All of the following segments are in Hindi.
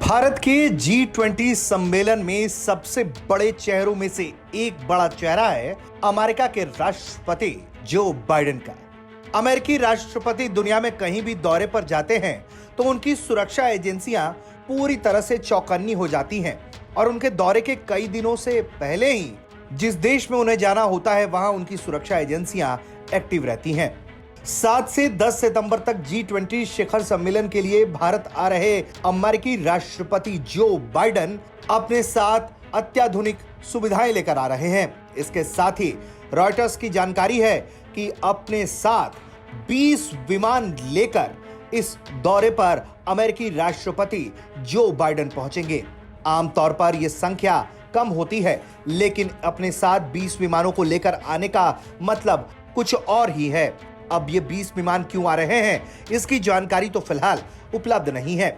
भारत के G20 सम्मेलन में सबसे बड़े चेहरों में से एक बड़ा चेहरा है अमेरिका के राष्ट्रपति जो बाइडेन का। अमेरिकी राष्ट्रपति दुनिया में कहीं भी दौरे पर जाते हैं तो उनकी सुरक्षा एजेंसियां पूरी तरह से चौकन्नी हो जाती हैं और उनके दौरे के कई दिनों से पहले ही जिस देश में उन्हें जाना होता है वहां उनकी सुरक्षा एजेंसियां एक्टिव रहती हैं। 7 से 10 सितंबर तक G20 शिखर सम्मेलन के लिए भारत आ रहे अमेरिकी राष्ट्रपति जो बाइडेन अपने साथ अत्याधुनिक सुविधाएं लेकर आ रहे हैं। इसके साथ ही रॉयटर्स की जानकारी है कि अपने साथ 20 विमान लेकर इस दौरे पर अमेरिकी राष्ट्रपति जो बाइडेन पहुंचेंगे। आमतौर पर यह संख्या कम होती है, लेकिन अपने साथ 20 विमानों को लेकर आने का मतलब कुछ और ही है। अब ये 20 विमान क्यों आ रहे हैं, इसकी जानकारी तो फिलहाल उपलब्ध नहीं है।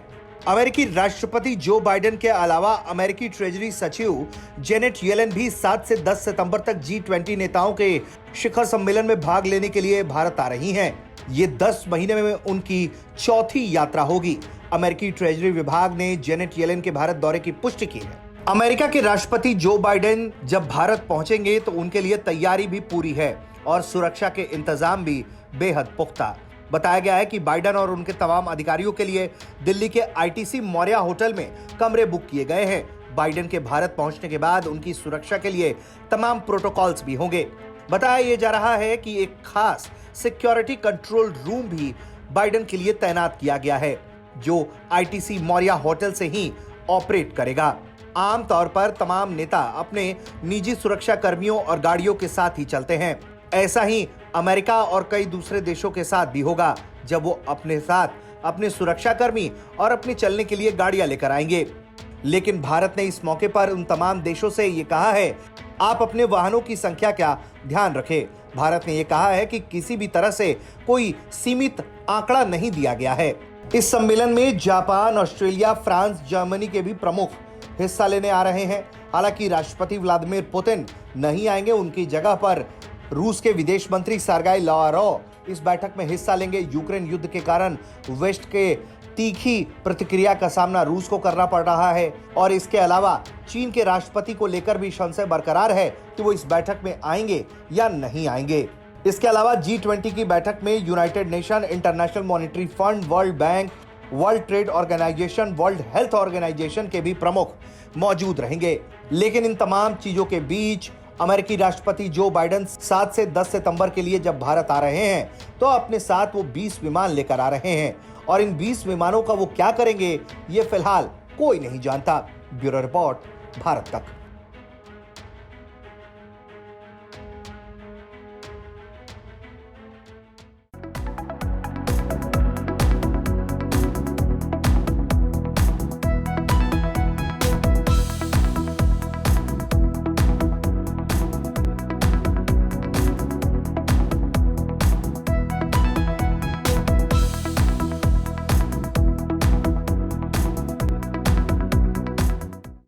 अमेरिकी राष्ट्रपति जो बाइडेन के अलावा अमेरिकी ट्रेजरी सचिव जेनेट येलेन भी 7 से 10 सितंबर तक G20 नेताओं के शिखर सम्मेलन में भाग लेने के लिए भारत आ रही हैं। ये 10 महीने में उनकी चौथी यात्रा होगी। अमेरिकी ट्रेजरी विभाग ने जेनेट येलेन के भारत दौरे की पुष्टि की है। अमेरिका के राष्ट्रपति जो बाइडेन जब भारत पहुंचेंगे तो उनके लिए तैयारी भी पूरी है और सुरक्षा के इंतजाम भी बेहद पुख्ता। बताया गया है कि बाइडेन और उनके तमाम अधिकारियों के लिए दिल्ली के ITC मौर्या होटल में कमरे बुक किए गए हैं। बाइडेन के भारत पहुंचने के बाद उनकी सुरक्षा के लिए तमाम प्रोटोकॉल्स भी होंगे। बताया जा रहा है कि एक खास सिक्योरिटी कंट्रोल रूम भी बाइडेन के लिए तैनात किया गया है जो ITC मौर्या होटल से ही ऑपरेट करेगा। आमतौर पर तमाम नेता अपने निजी सुरक्षा कर्मियों और गाड़ियों के साथ ही चलते हैं। ऐसा ही अमेरिका और कई दूसरे देशों के साथ भी होगा जब वो अपने साथ अपने सुरक्षा कर्मी और अपने चलने के लिए गाड़ियां लेकर आएंगे। लेकिन भारत ने इस मौके पर उन तमाम देशों से ये कहा है, आप अपने वाहनों की संख्या का ध्यान रखें। भारत ने ये कहा है कि किसी भी तरह से कोई सीमित आंकड़ा नहीं दिया गया है। इस सम्मेलन में जापान, ऑस्ट्रेलिया, फ्रांस, जर्मनी के भी प्रमुख हिस्सा लेने आ रहे हैं। हालांकि राष्ट्रपति व्लादिमीर पुतिन नहीं आएंगे, उनकी जगह पर रूस के विदेश मंत्री सर्गेई लावरोव इस बैठक में हिस्सा लेंगे। यूक्रेन युद्ध के कारण वेस्ट के तीखी प्रतिक्रिया का सामना रूस को करना पड़ रहा है और इसके अलावा चीन के राष्ट्रपति को लेकर भी संशय बरकरार है कि वो इस बैठक में आएंगे या नहीं आएंगे। इसके अलावा G20 की बैठक में United Nation, International Monetary Fund, World Bank, World Trade Organization, World Health Organization के भी प्रमुख मौजूद रहेंगे। लेकिन इन तमाम चीजों के बीच अमेरिकी राष्ट्रपति जो बाइडेन 7 से 10 सितंबर के लिए जब भारत आ रहे हैं तो अपने साथ वो 20 विमान लेकर आ रहे हैं और इन 20 विमानों का वो क्या करेंगे ये फिलहाल कोई नहीं जानता। ब्यूरो रिपोर्ट, भारत तक।